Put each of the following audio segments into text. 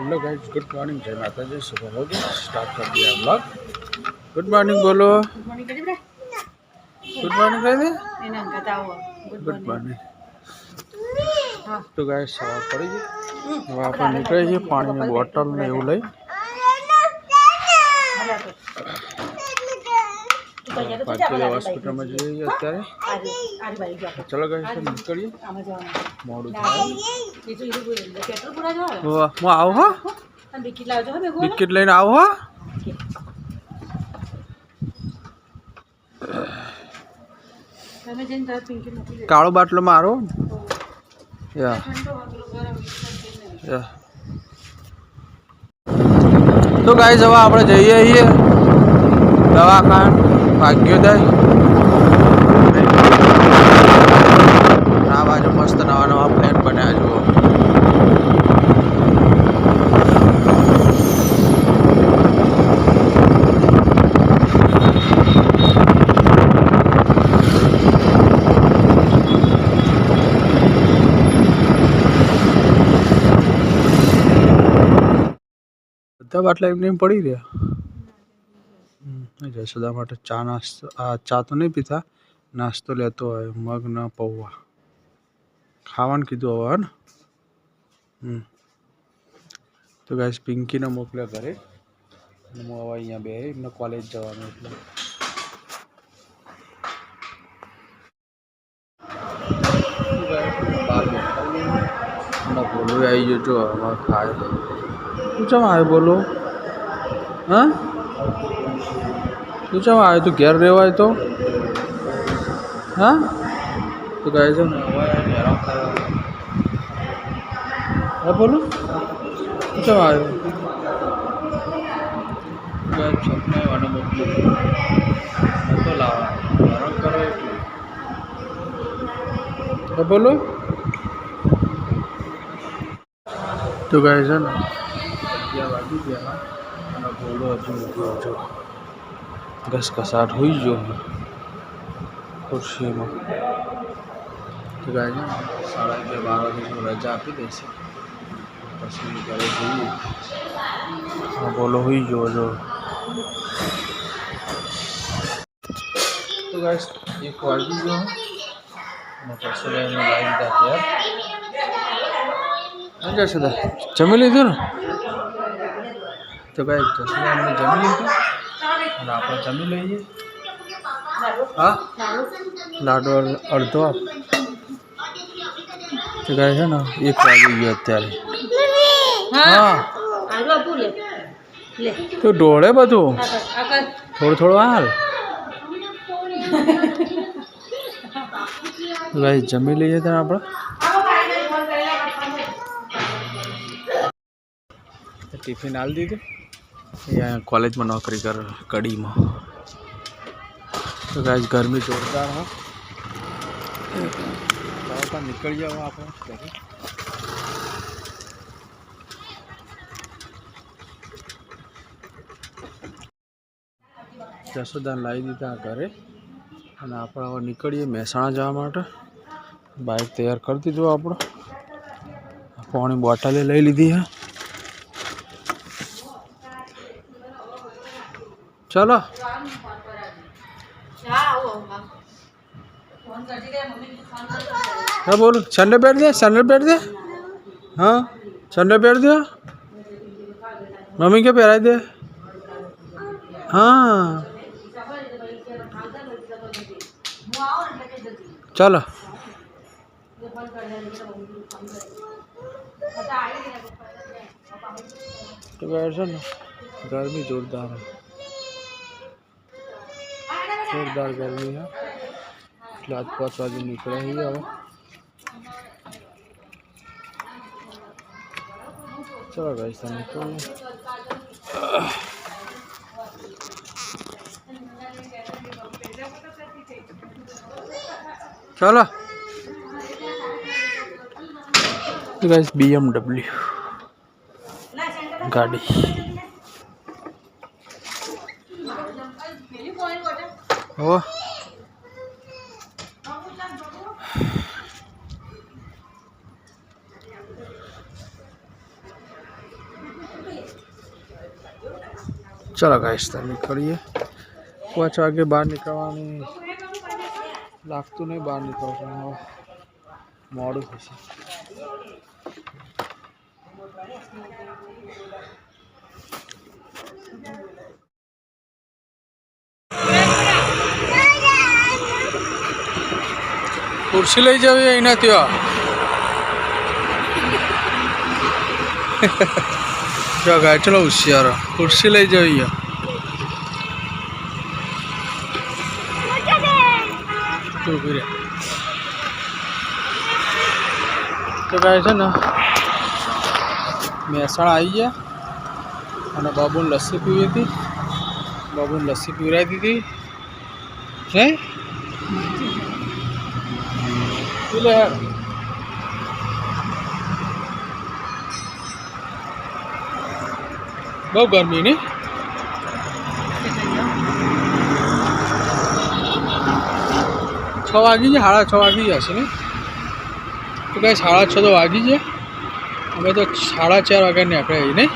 Hello guys, good morning, जय माता जी। सुबह हो गई, स्टार्ट कर दिया ब्लॉग। गुड मॉर्निंग बोलो। गुड मॉर्निंग कर दे। Good morning. तो गाइस सवार पड़ी गई। હવે આપણે નીકળીએ છીએ પાણીની બોટલ ને એવું લઈ। હોસ્પિટલમાં જઈએ અત્યારે। ચલો ગાઈસ નીકળીએ, મોડું થાય। હું આવું હો, બિસ્કિટ લઈને આવું હો। કાળો બાટલો મારો યા યા। તો ગાઈસ હવે આપણે જઈએ છીએ દવાખાન ભાગ્યોદય। આ બાજુ મસ્ત નવા નવા પ્લેન બન્યા જુઓ। બધા બાટલા એમને એમ પડી રહ્યા। જશોદા માટે ચા નાસ્તો, આ ચા તો નહીં પીતા, નાસ્તો લેતો હોય મગ ના પૌવા ખાવાનું કીધું હવે હે ને। તો ગાઈસ પિંકીને મોકલ્યા ઘરે, હું હવે અહીંયા બે એમને કોલેજ જવાનું એટલે બોલો આવી ગયો જો અમારે ખાય। તું ચમ આવ્યો બોલો? હા તું ચમ આવ્યો? તું ઘેર રહેવાય તો હા। તો ગાય છે ને હા બોલો તું ચમ આવ્યો? સપના વાને મોકલું તો લાવવા હેરાન કરો એટલે હા બોલો। તો ગાય છે ને 11 વાગી ગયા અને બોલો હજુ ઊભો છો, ઘસઘસાટ હોઈ ગયો ખુરશીમાં। તો ગાય છે ને 11:30 વાગે રજા આપી દેશે પછી ઘરે જઈએ। બોલો હોઈ ગયો જો। તો ગાય 1 વાગી ગયો અને પછી લઈને લાવી દીધા ઘેર। જશોદા જમી લીધું ને? તો ગાય જશોદા અમને જમી લીધું અને આપણે જમી લઈએ। હા લાડુ અડધો આપ। તો ગાય છે ને 1 વાગી ગયો અત્યારે। હા તું ઢોળે બધું થોડું થોડું હાલ। ગાય જમી લઈએ ત્યાં આપણે। ટિફિન આલી દીધું, અહીંયા કોલેજમાં નોકરી કરે કડીમાં। તો ગાઈસ ગરમી જોરદાર હા। ચાલો નીકળી જાવ આપણે ઘરે। જશોદાને લાવી દીધા ઘરે અને આપણે હવે નીકળીએ મહેસાણા જવા માટે। બાઇક તૈયાર કરી દીધું આપણું, પાણી બોટલે લઈ લીધી હે। चलो हाँ बोलो संडे बैठ दे, संडे बैठ दे। हाँ संडे बैठ दे, मम्मी के पैराई दे। हाँ चलो तो बैठ ना, गर्मी जोरदार है, जोरदार गर्मी है। એટલે આજ 5 વાગે નીકળ્યા છીએ હવે। ચલો ગાઈસ નીકળીએ। चलो तो गाइस BMW गाड़ी हो चलो गाइस तो निकलिए 5 वागे बहार निकलवानी लागतु नहीं बहार निकल मोड़ू थशे कुर्सी लई जावी अहींया त्यो जो गाय चलो होशियार कुर्सी लई जावी तो गाय है ना मेहसाणा आई गया और बाबू ने लस्सी पीवी थी बाबू ने लस्सी पीवराई दी थी है बहुत गर्मी नहीं 6 वागी है 6:30 वागी जैसे नहीं तो कहीं 6:30 तो वागी है हमें तो 4:30 वागे निकले नहीं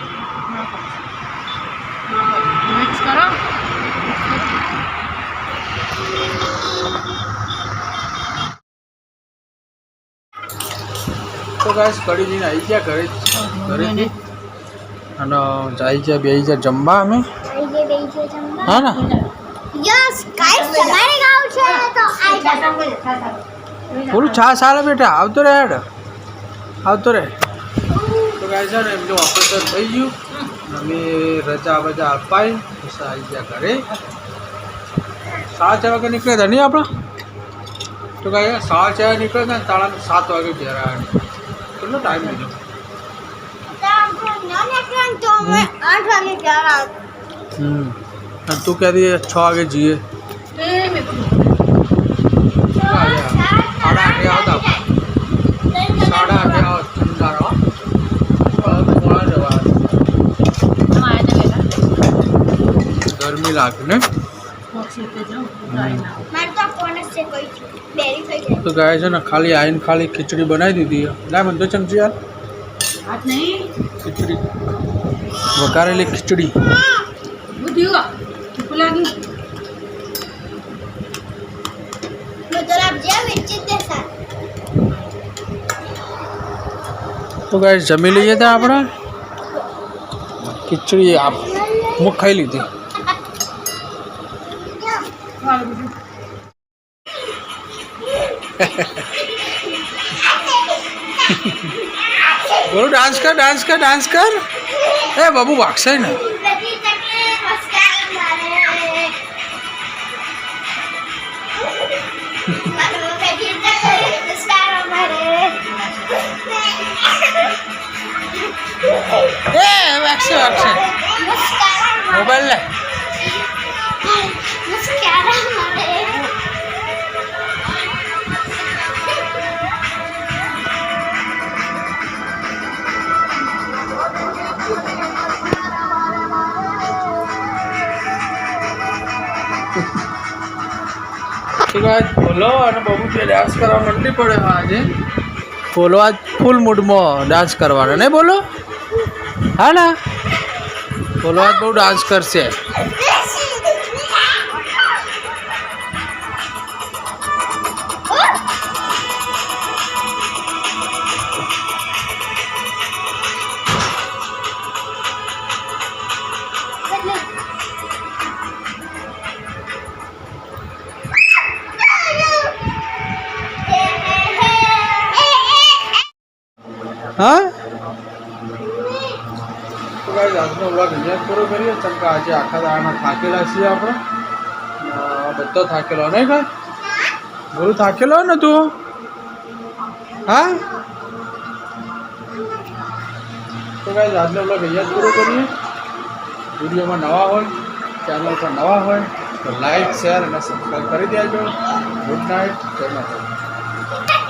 तो गाइस कड़ी दिन आई गया घरे घरे जाई जा बेई जा जमवा हमें हाँ ना यस गाइस हमारे गांव से तो आई जा पूरी 6 साल बेटा आवतो रे हेड आवतो रे तो गाइस ने एमनो ऑपरेशन થઈ ગયું અમે રજા બજા અપાઈ બસ આવી ગયા ઘરે 4:30 વાગે નીકળ્યા હતા નહીં આપણા तो गाइस 4:30 નીકળ્યા હતા તાળા 7 વાગે ઘેર આવ્યા કેટલો ટાઈમ લીધો तो मैं 8 वागे जा रहा तू कह रही है 6 वागे जिए गर्मी लागने तो गाय है ना खाली आइन खाली खिचड़ी बनाई दी थी ना मन तो चमची यार खिचड़ी वकारेली खिचड़ी तो गाइस जमी लीजिए था अपना खिचड़ी आप मुख खाई ली थी बोलो डांस कर डांस कर डांस कर ए बाबू भागसे ना मोबाइल ले बोलो बाबू डांस करवा मंडी पड़े आज बोलो आज फूल मूड में डांस करवा नहीं बोलो हाँ ना बोलो आज बहुत डांस कर से हाँ तो गाइस આજનો વ્લોગ અહીંયા પૂરો કરીએ ચમકા આજે આખા દાડાના થાકેલા છીએ આપણે બધો થાકેલો નહીં કાંઈ બોલું થાકેલો ને તું હા તો ગાइस આજનો વ્લોગ અહીંયા પૂરો કરીએ વિડીયોમાં નવા હોય ચેનલ પર નવા હોય તો લાઈક શેર અને સબસ્ક્રાઈબ કરી દેજો ગુડ નાઇટ જય માતા